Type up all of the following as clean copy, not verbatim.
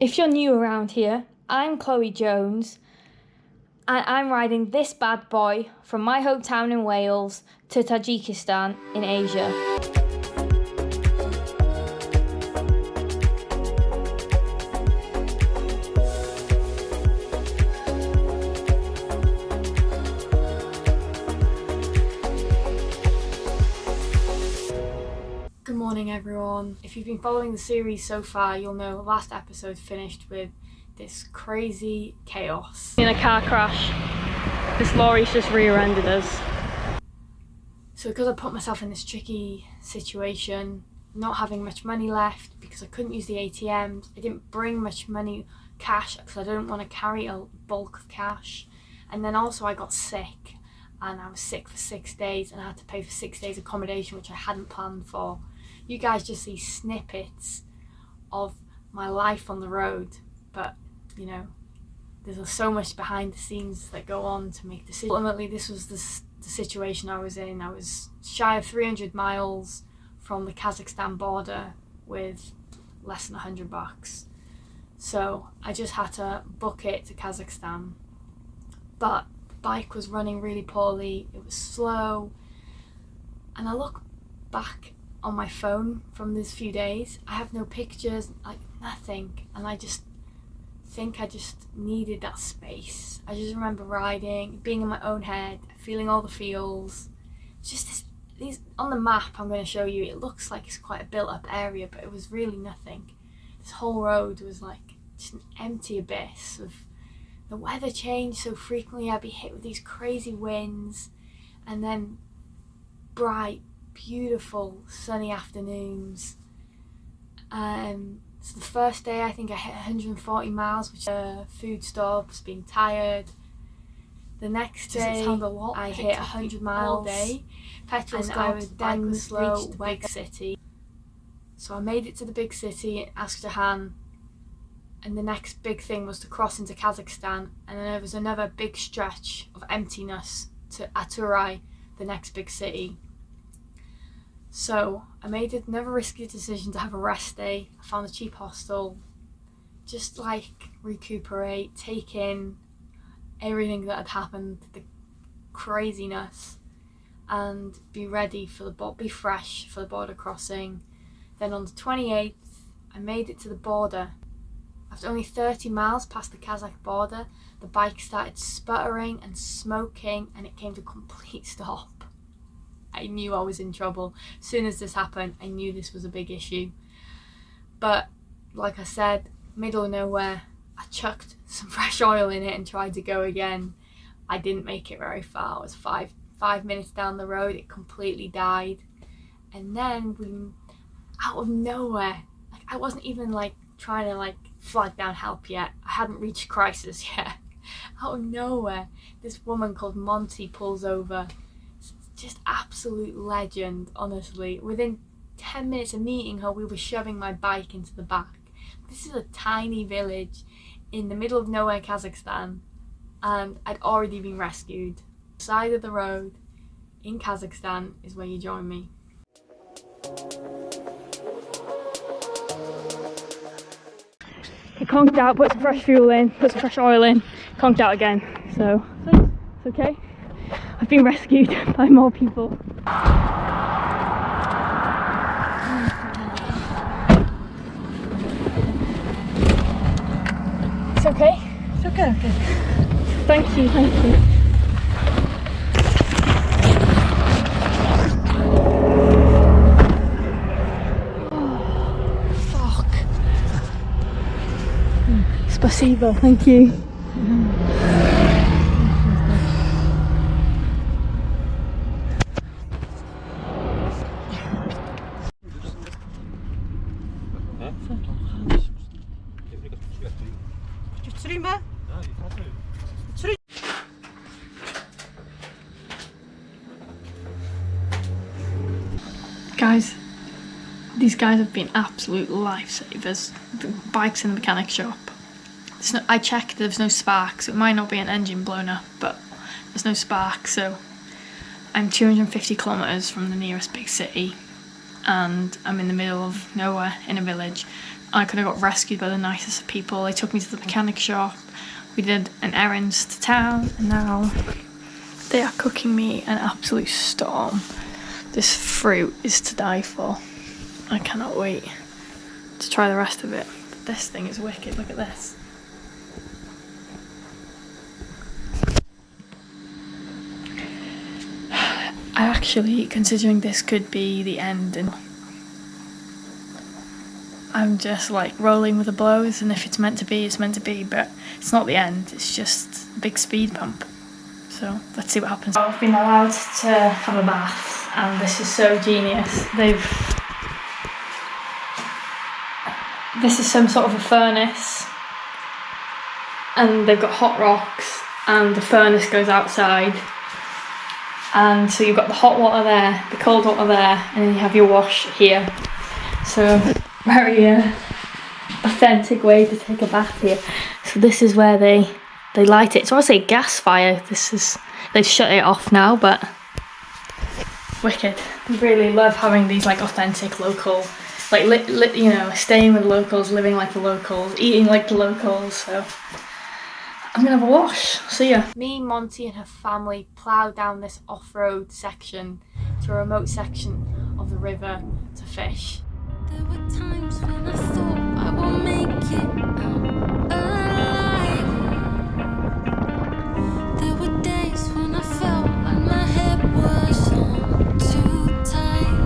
If you're new around here, I'm Chloe Jones, and I'm riding this bad boy from my hometown in Wales to Tajikistan in Asia. Good morning everyone. If you've been following the series so far, you'll know the last episode finished with this crazy chaos. In a car crash, this lorry's just rear-ended us. So because I put myself in this tricky situation, not having much money left because I couldn't use the ATMs, I didn't bring much money, cash, because I didn't want to carry a bulk of cash. And then also I got sick, and I was sick for 6 days, and I had to pay for 6 days accommodation, which I hadn't planned for. You guys just see snippets of my life on the road, but you know, there's so much behind the scenes that go on to make decisions. Ultimately, this was the situation I was in. I was shy of 300 miles from the Kazakhstan border with less than $100. So I just had to book it to Kazakhstan. But the bike was running really poorly, it was slow, and I look back on my phone from these few days, I have no pictures, like nothing, and I just think I just needed that space. I just remember riding, being in my own head, feeling all the feels. It's just these on the map I'm going to show you, it looks like it's quite a built-up area, but it was really nothing. This whole road was like just an empty abyss. Of the weather changed so frequently, I'd be hit with these crazy winds, and then bright, beautiful sunny afternoons. So the first day I think I hit 140 miles, which food stops, being tired. The next day I hit 100 miles a day, petrol stops, I would then reach the big city. So I made it to the big city in Askjahan, and the next big thing was to cross into Kazakhstan, and then there was another big stretch of emptiness to Aturay, the next big city. So I made another risky decision to have a rest day. I found a cheap hostel, just like recuperate, take in everything that had happened, the craziness, and be ready for be fresh for the border crossing. Then on the 28th, I made it to the border. After only 30 miles past the Kazakh border, the bike started sputtering and smoking, and it came to a complete stop. I knew I was in trouble. As soon as this happened, I knew this was a big issue. But like I said, middle of nowhere, I chucked some fresh oil in it and tried to go again. I didn't make it very far. I was five minutes down the road, it completely died. And then out of nowhere, like I wasn't even like trying to like flag down help yet. I hadn't reached crisis yet. Out of nowhere, this woman called Monty pulls over. Just absolute legend, honestly. Within 10 minutes of meeting her, we were shoving my bike into the back. This is a tiny village in the middle of nowhere, Kazakhstan, and I'd already been rescued. Side of the road in Kazakhstan is where you join me. It conked out, put some fresh fuel in, put some fresh oil in, conked out again, so it's okay. I've been rescued by more people. It's okay? It's okay, okay. Thank you, thank you. Oh, fuck. Spasibo, thank you. Guys, these guys have been absolute lifesavers. The bike's in the mechanic shop. I checked, there's no sparks. It might not be an engine blown up, but there's no sparks. So I'm 250 kilometers from the nearest big city, and I'm in the middle of nowhere in a village. I could have got rescued by the nicest of people. They took me to the mechanic shop. We did an errand to town, and now they are cooking me an absolute storm. This fruit is to die for. I cannot wait to try the rest of it. But this thing is wicked, look at this. I actually, considering this could be the end, and I'm just like rolling with the blows, and if it's meant to be, it's meant to be, but it's not the end, it's just a big speed bump. So let's see what happens. I've been allowed to have a bath, and this is so genius. This is some sort of a furnace, and they've got hot rocks, and the furnace goes outside. And so you've got the hot water there, the cold water there, and then you have your wash here. So very authentic way to take a bath here. So this is where they light it. It's obviously a gas fire. They've shut it off now, but wicked. I really love having these like authentic local, like you know, staying with locals, living like the locals, eating like the locals. So I'm gonna have a wash. See ya. Me, Monty and her family ploughed down this off-road section to a remote section of the river to fish. There were times when I thought I would make it out alive. There were days when I felt like my head was on too tight.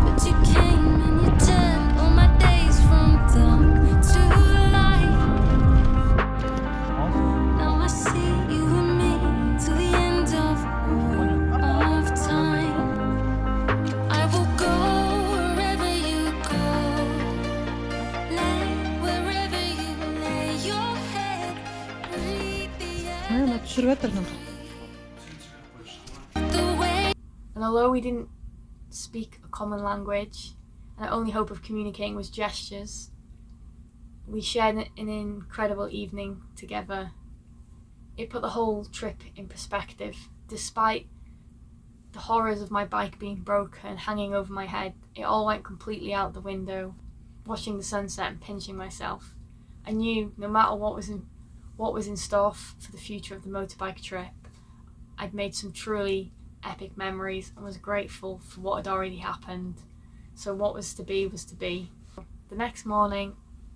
But you came and you turned all my days from dark to light. Now I see you and me to the end of time. I will go wherever you go, lay wherever you lay your head, breathe the air. The way. And although we didn't speak a common language, and our only hope of communicating was gestures, we shared an incredible evening together. It put the whole trip in perspective. Despite the horrors of my bike being broken, hanging over my head, it all went completely out the window. Watching the sunset and pinching myself, I knew no matter what was in store for the future of the motorbike trip, I'd made some truly epic memories and was grateful for what had already happened. So what was to be was to be. The next morning,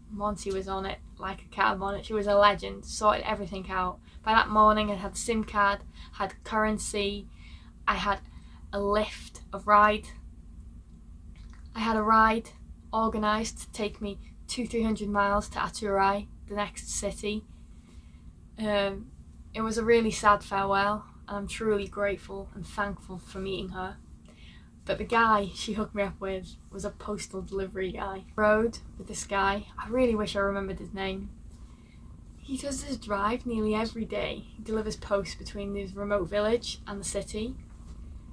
Monty was on it like a cat on it. She was a legend, sorted everything out. By that morning I had a SIM card, had currency, I had a lift, a ride. I had a ride organised to take me 200-300 miles to Aturai, the next city. It was a really sad farewell, and I'm truly grateful and thankful for meeting her. But the guy she hooked me up with was a postal delivery guy. Rode with this guy, I really wish I remembered his name. He does this drive nearly every day. He delivers post between this remote village and the city.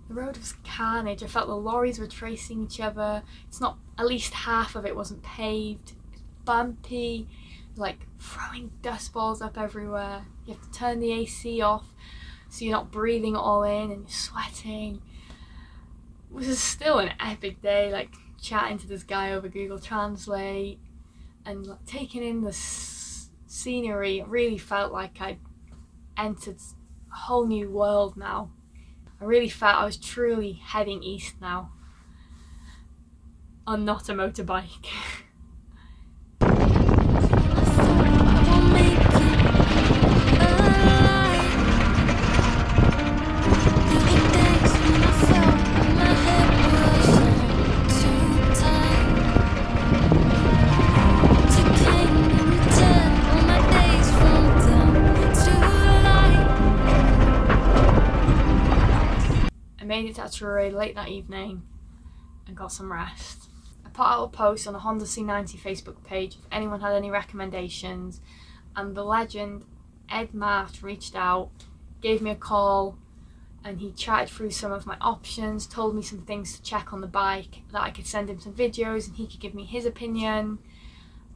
The road was carnage. I felt the lorries were tracing each other. It's not, at least half of it wasn't paved. It's bumpy, like throwing dust balls up everywhere. You have to turn the AC off so you're not breathing it all in and you're sweating. It was still an epic day, like chatting to this guy over Google Translate and like taking in the scenery. It really felt like I'd entered a whole new world now. I really felt I was truly heading east now, on not a motorbike. Made it to Aturai late that evening and got some rest. I put out a post on the Honda C90 Facebook page if anyone had any recommendations, and the legend Ed Mart reached out, gave me a call, and he chatted through some of my options, told me some things to check on the bike, that I could send him some videos and he could give me his opinion,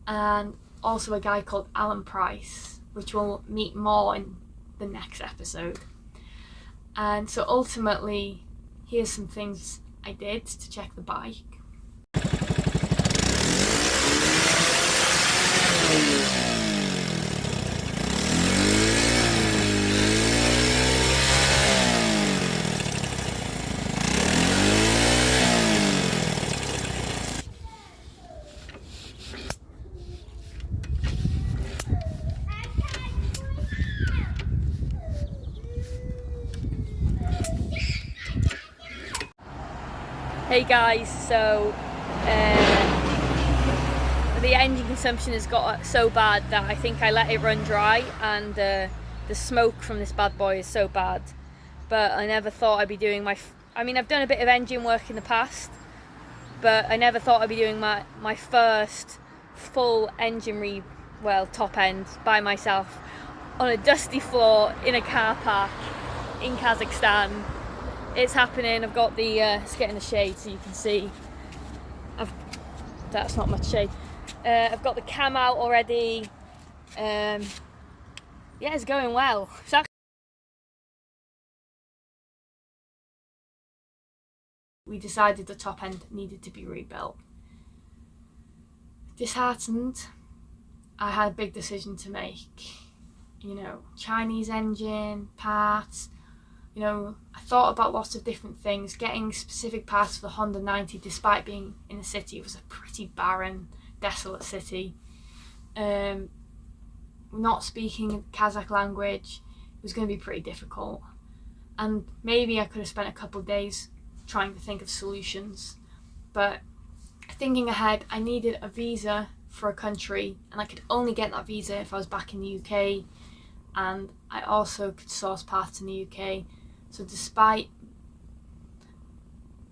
and also a guy called Alan Price, which we'll meet more in the next episode. And so ultimately, here's some things I did to check the bike. Hey guys, so the engine consumption has got so bad that I think I let it run dry, and the smoke from this bad boy is so bad. But I never thought I'd be doing I've done a bit of engine work in the past, but I never thought I'd be doing my first full engine top end by myself on a dusty floor in a car park in Kazakhstan. It's happening. I've got the let's get in the shade so you can see. That's not much shade. I've got the cam out already. Yeah, it's going well. We decided the top end needed to be rebuilt. Disheartened, I had a big decision to make. You know, Chinese engine, parts. You know, I thought about lots of different things. Getting specific parts for the Honda 90, despite being in a city, was a pretty barren, desolate city. Not speaking Kazakh language, it was going to be pretty difficult. And maybe I could have spent a couple of days trying to think of solutions. But thinking ahead, I needed a visa for a country, and I could only get that visa if I was back in the UK. And I also could source parts in the UK. So despite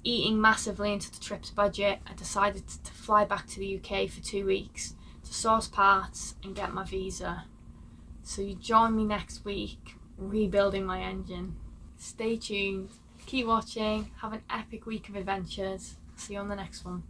eating massively into the trip's budget, I decided to fly back to the UK for 2 weeks to source parts and get my visa. So you join me next week rebuilding my engine. Stay tuned, keep watching, have an epic week of adventures. See you on the next one.